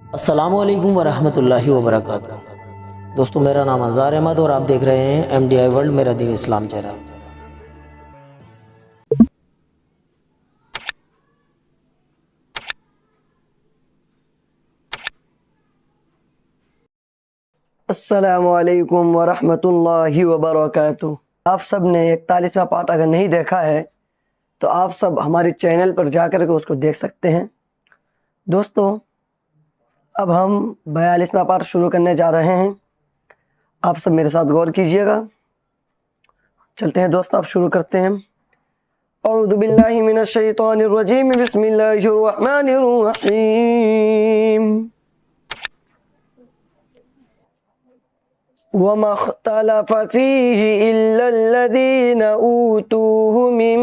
अस्सलामुअलैकुम वरहमतुल्लाहि वबरकातुहू। दोस्तों, मेरा नाम अंजार अहमद और आप देख रहे हैं MDI वर्ल्ड मेरा दीन इस्लाम चैनल। अस्सलामुअलैकुम वरहमतुल्लाहि वबरकातुहू। आप सब ने 41वां पार्ट अगर नहीं देखा है तो आप सब हमारे चैनल पर जाकर के उसको देख सकते हैं। दोस्तों, अब हम 42वां पार्ट शुरू करने जा रहे हैं। आप सब मेरे साथ गौर कीजिएगा। चलते हैं दोस्तों, अब शुरू करते हैं। औज़ु बिल्लाहि मिनश शैतानिर रजीम, बिस्मिल्लाहिर रहमानिर रहीम। वमा अख्तलफ़ फ़ीहि इल्लल्लज़ीन ऊतूहु मिन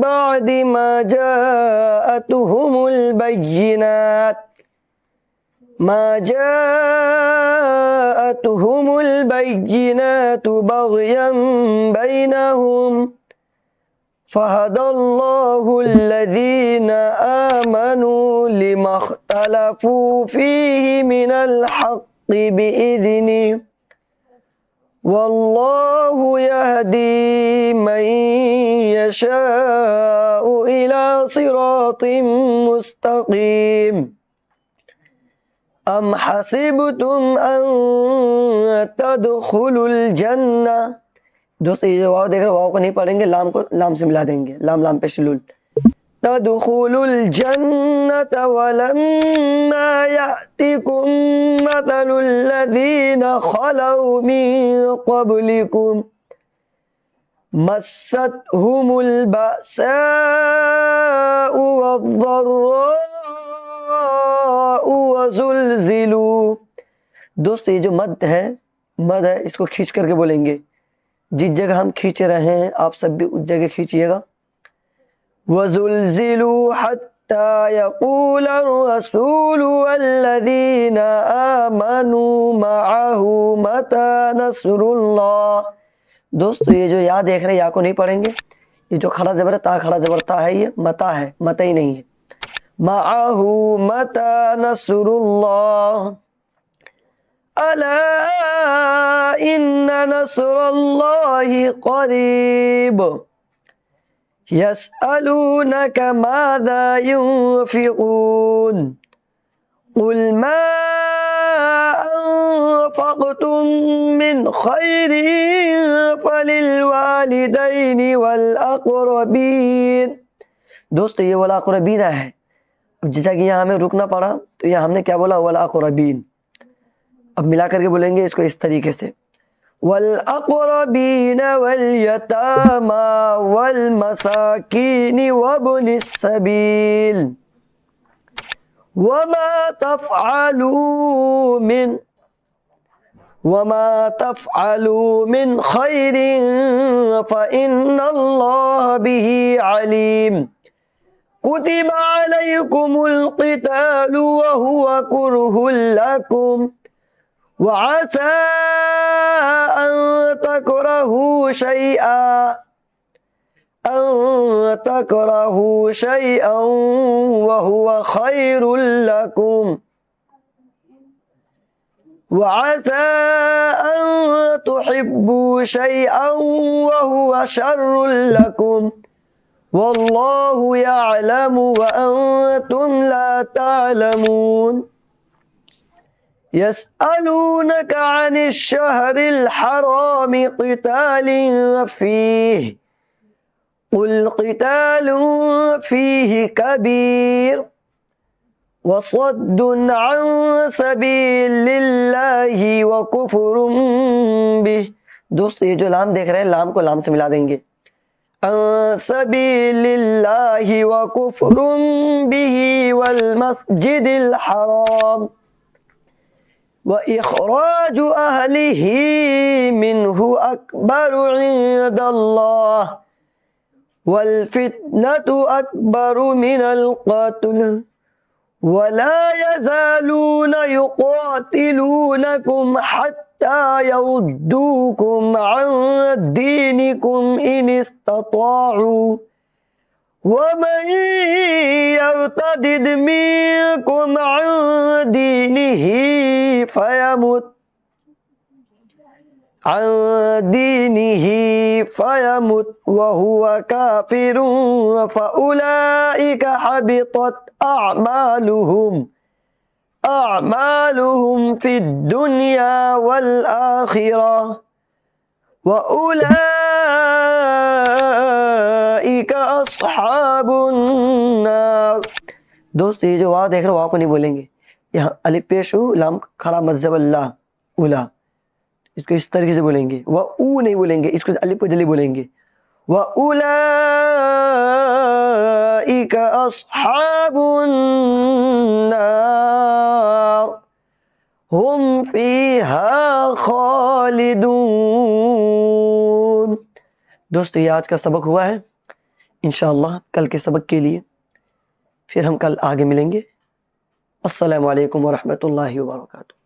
बअदि मा जाअतहुमुल बय्यिनातु बग़यन बैनहुम फ़हदल्लाहुल्लज़ीन आमनू लिमा अख्तलफ़ू फ़ीहि मिनल हक़्क़ि बिइज़निहि वल्लाहु यहदी मन यशाउ इला सिरातिम मुस्तकीम। अम हसिबतुम अन तदखुलुल जन्ना। दोस्तों, ये जो वाव देख रहे हो, वाव को नहीं पढ़ेंगे, लाम से मिला देंगे। लाम लाम पे शिलुल। तदखुलुल जन्नत वलम्मा यातिकुम मसलुल लज़ीना खलौ मिन क़ब्लिकुम मस्सतहुमुल बअसाउ वज़्ज़र्राउ वज़ुल्ज़िलू। दोस्तों, ये जो मद है, इसको खींच करके बोलेंगे। जिस जगह हम खींच रहे हैं आप सब भी उस जगह खींचिएगा। वज़ुल्ज़िलू हत्ता यक़ूलर रसूलु वल्लज़ीना आमनू मअहू मता नस्रुल्लाह। दोस्तों, ये जो या देख रहे हैं, या को नहीं पढ़ेंगे। ये जो खड़ा जबर ता, खड़ा जबर ता है, ये मता है, मता ही नहीं है। मअहू मता नस्रुल्लाह अला इन्ना नस्रल्लाहि क़रीब। यसअलूनक माज़ा युन्फ़िक़ून क़ुल मा अनफ़क़्तुम मिन ख़ैरिन फ़लिल्वालिदैनि वल अक़रबीन। दोस्तों, ये वल अक़रबीन है। जैसा कि यहाँ हमें रुकना पड़ा तो यहाँ हमने क्या बोला, वल अक़रबीन। अब मिला करके बोलेंगे इसको इस तरीके से, वल अक़रबीन वल यतामा वल मसाकीन वब्निस सबील वमा तफ़अलू मिन खैरिन फ़इन्नल्लाह बिही अलीम। कुतिबा अलैकुमुल क़ितालु वहुवा कुरहुल लकुम वअसा अन तकरहू शैअन वहुवा खैरुल लकुम वअसा अन तुहिब्बू शैअन वहुवा शर्रुल लकुम वल्लाहु यअलमु व अंतुम ला तअलमून। यसअलूनक अनिश शहरिल हरामि क़ितालिन फ़ीहि क़ुल क़ितालुन फ़ीहि कबीर वसद्दुन अन सबीलिल्लाहि व कुफ़्रुन बिहि। दोस्तों, ये जो लाम देख रहे हैं, लाम को लाम से मिला देंगे। अन सबीलिल्लाहि व कुफ़्रुन बिहि वल मस्जिदिल हराम व इख़राजु अहलिही मिन्हु अकबरु इंदल्लाह वल फितनतु अकबरु मिनल क़त्ल वला यज़ालून युक़ातिलूनकुम हत्ता यरुद्दूकुम अन दीनिकुम इन इस्तताअू वमन यर्तदिद मिनकुम अन दीनिही फयमुत अन दीनिही फयमुत वहुवा काफिरुन फउलाइका हबितत अअमालुहुम फिद दुनिया वल आखिरह व उलाइका अस्हाबुन नार। दोस्त ये जो वाव देख रहे हो, वाव को नहीं बोलेंगे, यहाँ अलिफ पेश हु लाम खड़ा मज्जब अल्लाह उला, इसको इस तरीके से बोलेंगे। व ऊ नहीं बोलेंगे, इसको अलिफ को जल्दी बोलेंगे। व उलाइका अस्हाबुन नार हुम फीहा खालिदून। दोस्तों ये आज का सबक हुआ है। इंशाअल्लाह कल के सबक के लिए फिर हम कल आगे मिलेंगे। अस्सलामु अलैकुम व रहमतुल्लाहि व बरकातुहू।